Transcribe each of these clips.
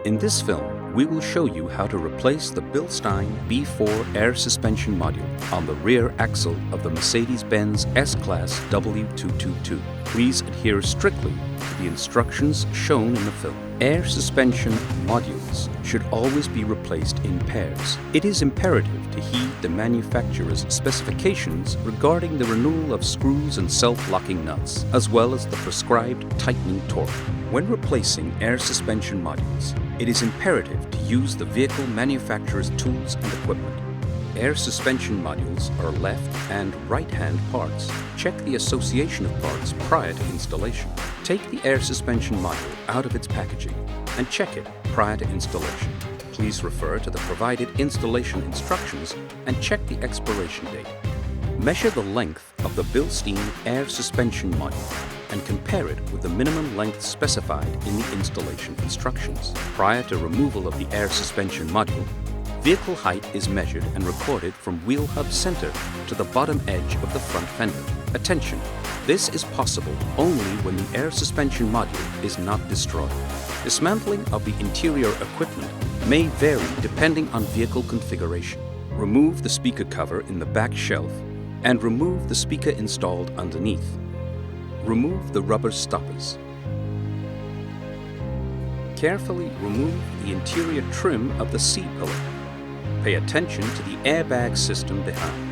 In this film, we will show you how to replace the BILSTEIN B4 air suspension module on the rear axle of the Mercedes-Benz S-class W222. Please adhere strictly to the instructions shown in the film. Air suspension modules should always be replaced in pairs. It is imperative to heed the manufacturer's specifications regarding the renewal of screws and self-locking nuts, as well as the prescribed tightening torque. When replacing air suspension modules, it is imperative to use the vehicle manufacturer's tools and equipment. Air suspension modules are left and right-hand parts. Check the association of parts prior to installation. Take the air suspension module out of its packaging and check it prior to installation. Please refer to the provided installation instructions and check the expiration date. Measure the length of the BILSTEIN air suspension module and compare it with the minimum length specified in the installation instructions. Prior to removal of the air suspension module, vehicle height is measured and recorded from wheel hub center to the bottom edge of the front fender. Attention! This is possible only when the air suspension module is not destroyed. Dismantling of the interior equipment may vary depending on vehicle configuration. Remove the speaker cover in the back shelf and remove the speaker installed underneath. Remove the rubber stoppers. Carefully remove the interior trim of the C-pillar. Pay attention to the airbag system behind.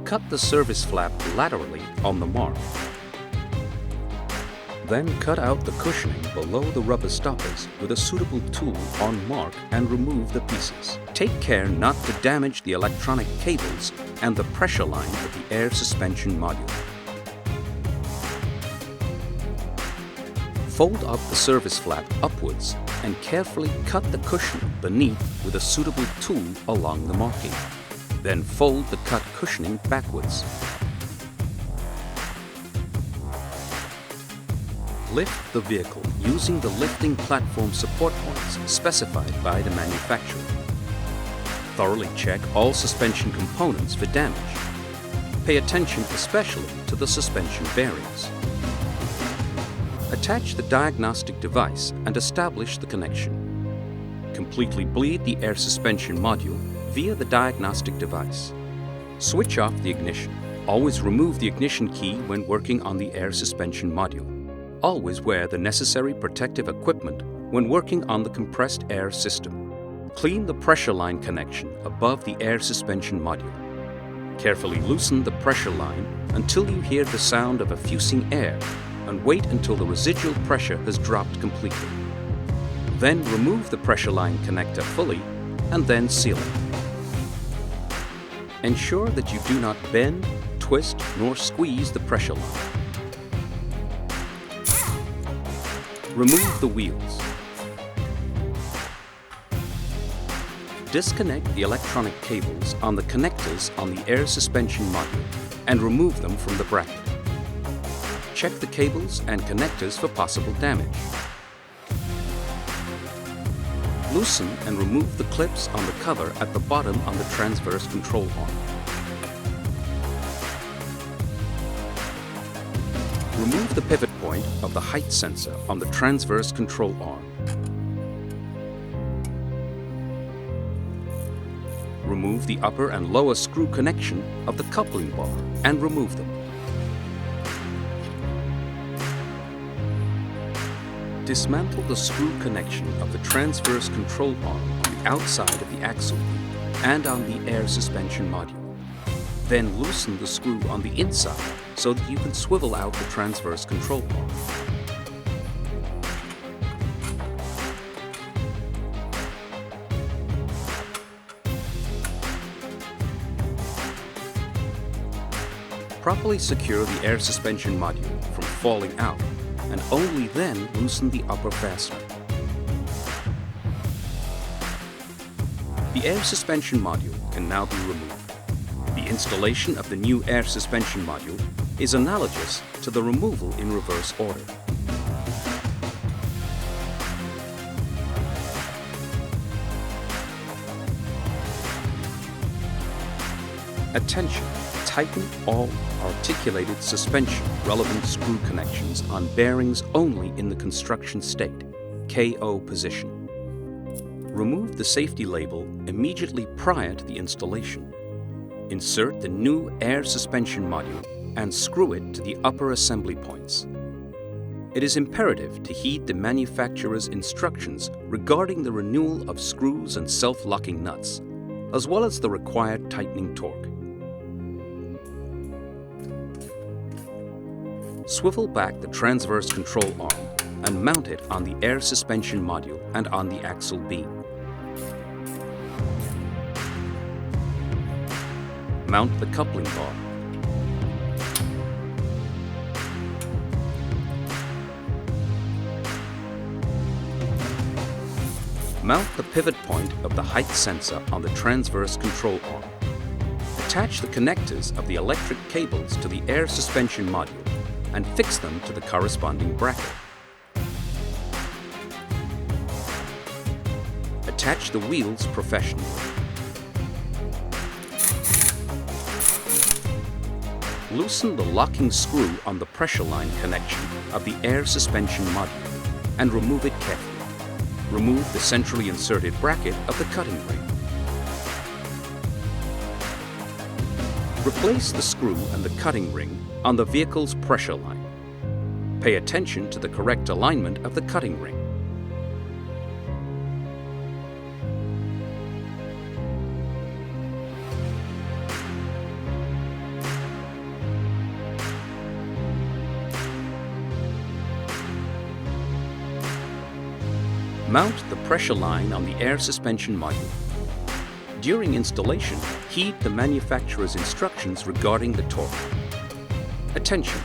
Cut the service flap laterally on the mark. Then cut out the cushioning below the rubber stoppers with a suitable tool on mark and remove the pieces. Take care not to damage the electronic cables and the pressure line of the air suspension module. Fold up the service flap upwards and carefully cut the cushioning beneath with a suitable tool along the marking. Then fold the cut cushioning backwards. Lift the vehicle using the lifting platform support points specified by the manufacturer. Thoroughly check all suspension components for damage. Pay attention especially to the suspension bearings. Attach the diagnostic device and establish the connection. Completely bleed the air suspension module via the diagnostic device. Switch off the ignition. Always remove the ignition key when working on the air suspension module. Always wear the necessary protective equipment when working on the compressed air system. Clean the pressure line connection above the air suspension module. Carefully loosen the pressure line until you hear the sound of effusing air and wait until the residual pressure has dropped completely. Then remove the pressure line connector fully and then seal it. Ensure that you do not bend, twist, nor squeeze the pressure line. Remove the wheels. Disconnect the electronic cables on the connectors on the air suspension module and remove them from the bracket. Check the cables and connectors for possible damage. Loosen and remove the clips on the cover at the bottom on the transverse control arm. Remove the pivot point of the height sensor on the transverse control arm. Remove the upper and lower screw connection of the coupling bar and remove them. Dismantle the screw connection of the transverse control arm on the outside of the axle and on the air suspension module. Then loosen the screw on the inside so that you can swivel out the transverse control arm. Properly secure the air suspension module from falling out and only then loosen the upper fastener. The air suspension module can now be removed. The installation of the new air suspension module is analogous to the removal in reverse order. Attention! tighten all articulated suspension relevant screw connections on bearings only in the construction state, KO position. Remove the safety label immediately prior to the installation. Insert the new air suspension module and screw it to the upper assembly points. It is imperative to heed the manufacturer's instructions regarding the renewal of screws and self-locking nuts, as well as the required tightening torque. Swivel back the transverse control arm and mount it on the air suspension module and on the axle beam. Mount the coupling bar. Mount the pivot point of the height sensor on the transverse control arm. Attach the connectors of the electric cables to the air suspension module and fix them to the corresponding bracket. Attach the wheels professionally. Loosen the locking screw on the pressure line connection of the air suspension module and remove it carefully. Remove the centrally inserted bracket of the cutting ring. Replace the screw and the cutting ring on the vehicle's pressure line. Pay attention to the correct alignment of the cutting ring. Mount the pressure line on the air suspension module. During installation, heed the manufacturer's instructions regarding the torque. Attention!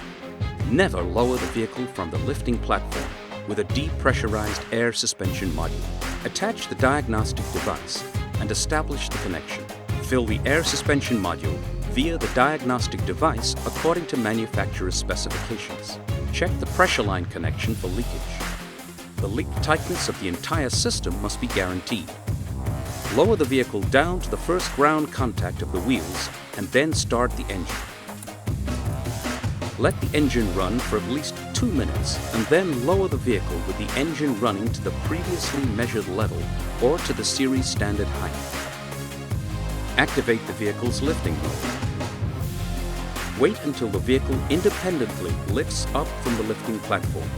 Never lower the vehicle from the lifting platform with a depressurized air suspension module. Attach the diagnostic device and establish the connection. Fill the air suspension module via the diagnostic device according to manufacturer's specifications. Check the pressure line connection for leakage. The leak tightness of the entire system must be guaranteed. Lower the vehicle down to the first ground contact of the wheels and then start the engine. Let the engine run for at least 2 minutes and then lower the vehicle with the engine running to the previously measured level or to the series standard height. Activate the vehicle's lifting mode. Wait until the vehicle independently lifts up from the lifting platform.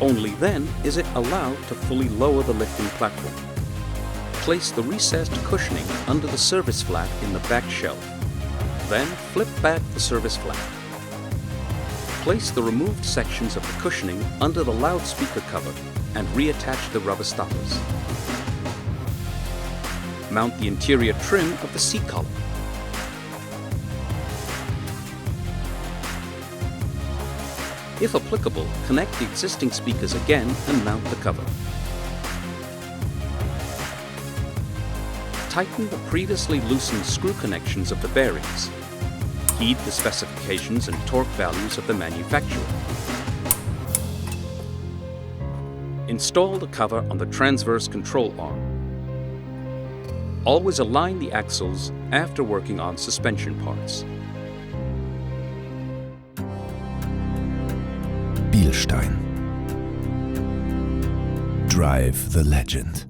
Only then is it allowed to fully lower the lifting platform. Place the recessed cushioning under the service flap in the back shelf. Then flip back the service flap. Place the removed sections of the cushioning under the loudspeaker cover and reattach the rubber stoppers. Mount the interior trim of the seat collar. If applicable, connect the existing speakers again and mount the cover. Tighten the previously loosened screw connections of the bearings. Heed the specifications and torque values of the manufacturer. Install the cover on the transverse control arm. Always align the axles after working on suspension parts. BILSTEIN. Drive the legend.